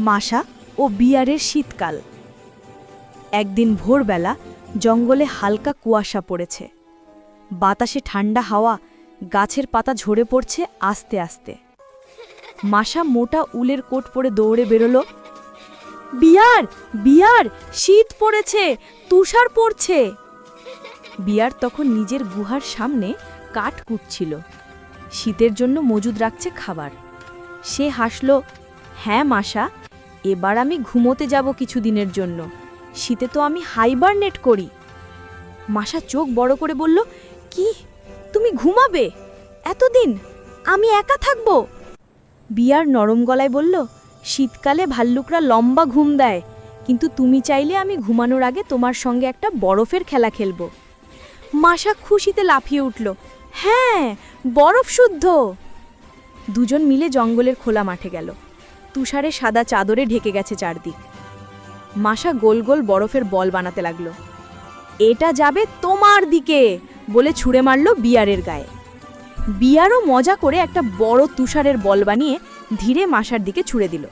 মাশা ও বিয়ারের শীতকাল। একদিন ভোরবেলা জঙ্গলে হালকা কুয়াশা পড়েছে। বাতাসে ঠান্ডা হাওয়া, গাছের পাতা ঝরে পড়ছে আস্তে আস্তে। মাশা মোটা উলের কোট পরে দৌড়ে বেরোল। বিয়ার, বিয়ার, শীত পড়েছে, তুষার পড়ছে। বিয়ার তখন নিজের গুহার সামনে কাঠ কুটছিল, শীতের জন্য মজুদ রাখছে খাবার। সে হাসল, হ্যাঁ মাশা, এবার আমি ঘুমোতে যাব কিছুদিনের জন্য। শীতে তো আমি হাইবারনেট করি। মাশা চোখ বড় করে বলল, কি, তুমি ঘুমাবে এতদিন? আমি একা থাকব? বিয়ার নরম গলায় বলল, শীতকালে ভাল্লুকরা লম্বা ঘুম দেয়, কিন্তু তুমি চাইলে আমি ঘুমানোর আগে তোমার সঙ্গে একটা বরফের খেলা খেলব। মাশা খুশিতে লাফিয়ে উঠল, হ্যাঁ, বরফ শুদ্ধ। দুজন মিলে জঙ্গলের খোলা মাঠে গেল। তুষারে সাদা চাদরে ঢেকে গেছে চারদিক। মাশা গোল গোল বরফের বল বানাতে লাগল। এটা যাবে তোমার দিকে বলে ছুঁড়ে মারল বিয়ারের গায়ে। বিয়ারও মজা করে একটা বড় তুষারের বল বানিয়ে ধীরে মাশার দিকে ছুঁড়ে দিল।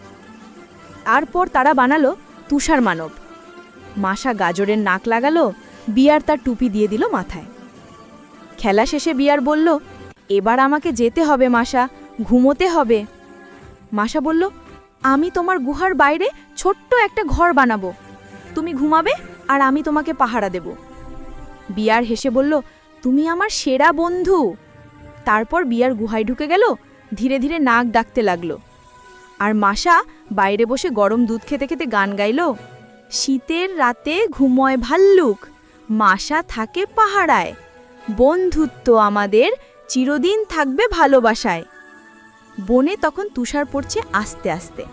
তারপর তারা বানালো তুষার মানব। মাশা গাজরের নাক লাগালো, বিয়ার তার টুপি দিয়ে দিল মাথায়। খেলা শেষে বিয়ার বলল, এবার আমাকে যেতে হবে মাশা, ঘুমোতে হবে। মাশা বলল, আমি তোমার গুহার বাইরে ছোট্ট একটা ঘর বানাবো, তুমি ঘুমাবে আর আমি তোমাকে পাহারা দেব। বিয়ার হেসে বলল, তুমি আমার সেরা বন্ধু। তারপর বিয়ার গুহায় ঢুকে গেল, ধীরে ধীরে নাক ডাকতে লাগলো। আর মাশা বাইরে বসে গরম দুধ খেতে খেতে গান গাইল, শীতের রাতে ঘুমোয় ভাল্লুক, মাশা থাকে পাহারায়, বন্ধুত্ব আমাদের চিরদিন থাকবে ভালোবাসায়। বনে তখন তুষার পড়ছে আস্তে আস্তে,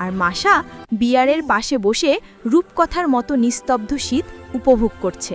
আর মাশা বিয়ারের পাশে বসে রূপকথার মতো নিস্তব্ধ শীত উপভোগ করছে।